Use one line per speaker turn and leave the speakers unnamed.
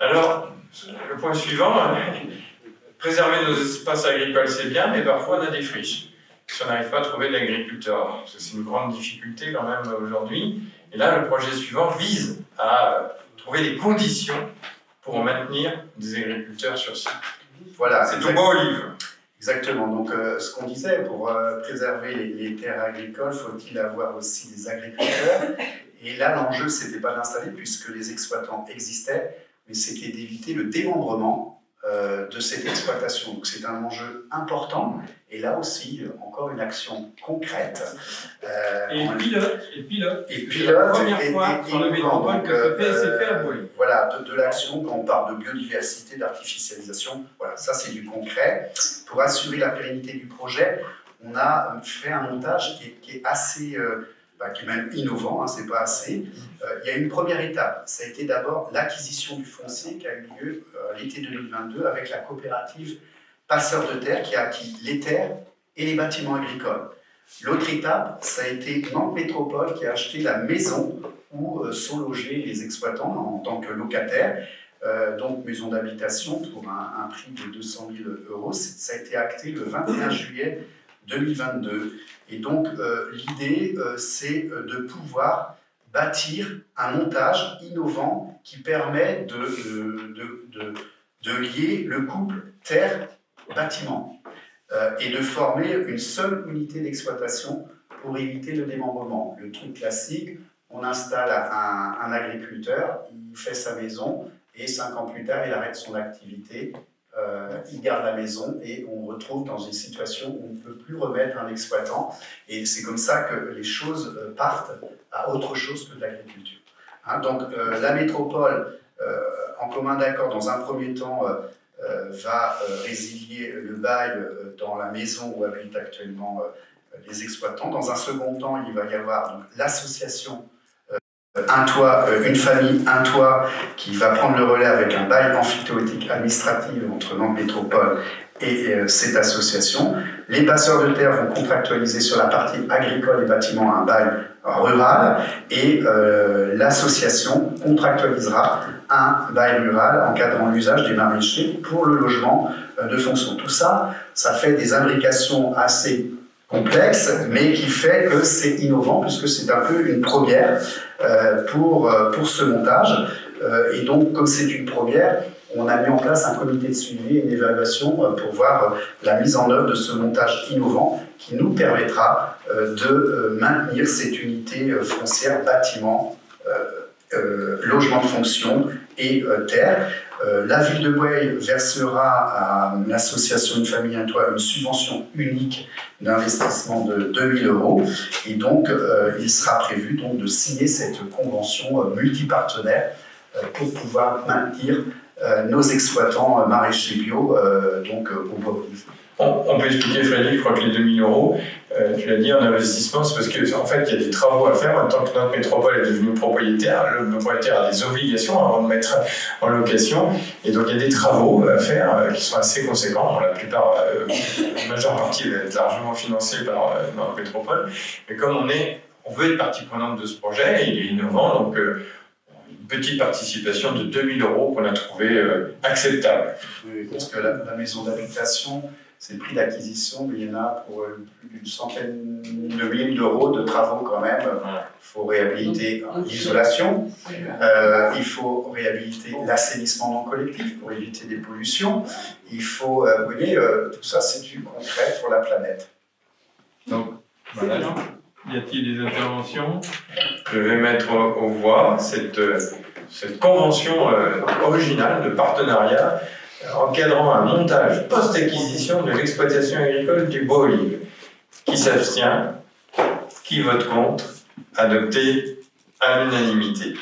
Alors, le point suivant, préserver nos espaces agricoles, c'est bien, mais parfois on a des friches. Si on n'arrive pas à trouver de l'agriculteur, parce que c'est une grande difficulté quand même aujourd'hui. Et là, le projet suivant vise à trouver les conditions pour maintenir des agriculteurs sur site.
Voilà,
c'est tout beau au livre.
Exactement. Donc, ce qu'on disait, pour préserver les terres agricoles, faut-il avoir aussi des agriculteurs? Et là, l'enjeu, c'était pas d'installer, puisque les exploitants existaient, mais c'était d'éviter le démembrement de cette exploitation. Donc, c'est un enjeu important. Et là aussi, encore une action concrète.
Et pilote.
C'est la
première fois sur la métropole que ce PSFR a volé.
Voilà, de l'action, quand on parle de biodiversité, d'artificialisation, voilà, ça c'est du concret. Pour assurer la pérennité du projet, on a fait un montage qui est assez, qui est même innovant, hein, c'est pas assez. Il y a une première étape, ça a été d'abord l'acquisition du foncier qui a eu lieu l'été 2022 avec la coopérative Passeurs de Terre qui a acquis les terres et les bâtiments agricoles. L'autre étape, ça a été Nantes Métropole qui a acheté la maison où sont logés les exploitants en tant que locataires, donc maison d'habitation pour un prix de 200 000 euros. Ça a été acté le 21 juillet 2022. Et donc l'idée, c'est de pouvoir bâtir un montage innovant qui permet de lier le couple terre-bâtiment. Et de former une seule unité d'exploitation pour éviter le démembrement. Le truc classique, on installe un agriculteur, il fait sa maison et 5 ans plus tard, il arrête son activité, il garde la maison et on retrouve dans une situation où on ne peut plus remettre un exploitant. Et c'est comme ça que les choses partent à autre chose que de l'agriculture. Hein, donc la métropole, en commun d'accord, dans un premier temps, va résilier le bail dans la maison où habitent actuellement les exploitants. Dans un second temps, il va y avoir l'association Un Toit, une famille, un toit, qui va prendre le relais avec un bail amphithéotique administratif entre Nantes Métropole et cette association. Les passeurs de terre vont contractualiser sur la partie agricole et bâtiments un bail rural et l'association contractualisera un bail rural encadrant l'usage des maraîchers pour le logement de fonction. Tout ça, ça fait des imbrications assez complexes, mais qui fait que c'est innovant, puisque c'est un peu une première pour ce montage. Et donc, comme c'est une première, on a mis en place un comité de suivi et une évaluation pour voir la mise en œuvre de ce montage innovant qui nous permettra de maintenir cette unité foncière bâtiment, logement de fonction et terre. La ville de Bouaye versera à l'association Une famille, un toit une subvention unique d'investissement de 2 000 euros. Et donc, il sera prévu donc, de signer cette convention multipartenaire pour pouvoir maintenir nos exploitants maraîchers bio au Bois-Olive.
On peut expliquer, Frédéric, je crois que les 2 000 euros, tu l'as dit, en investissement, c'est parce qu'en fait, il y a des travaux à faire. En tant que notre métropole est devenue propriétaire, le propriétaire a des obligations avant de mettre en location. Et donc, il y a des travaux à faire qui sont assez conséquents. La plupart, la majeure partie va être largement financée par notre métropole. Mais comme on veut être partie prenante de ce projet, il est innovant, donc une petite participation de 2 000 euros qu'on a trouvé acceptable.
Oui, parce que la maison d'habitation, c'est le prix d'acquisition, mais il y en a pour plus d'une centaine de milliers d'euros de travaux quand même. Il faut réhabiliter l'isolation, il faut réhabiliter l'assainissement non collectif pour éviter des pollutions. Il faut, vous voyez, tout ça c'est du concret pour la planète.
Donc, voilà. Y a-t-il des interventions?
Je vais mettre aux voix cette convention originale de partenariat encadrant un montage post-acquisition de l'exploitation agricole du Bois-Olive. Qui s'abstient? Qui vote contre? Adopté à l'unanimité.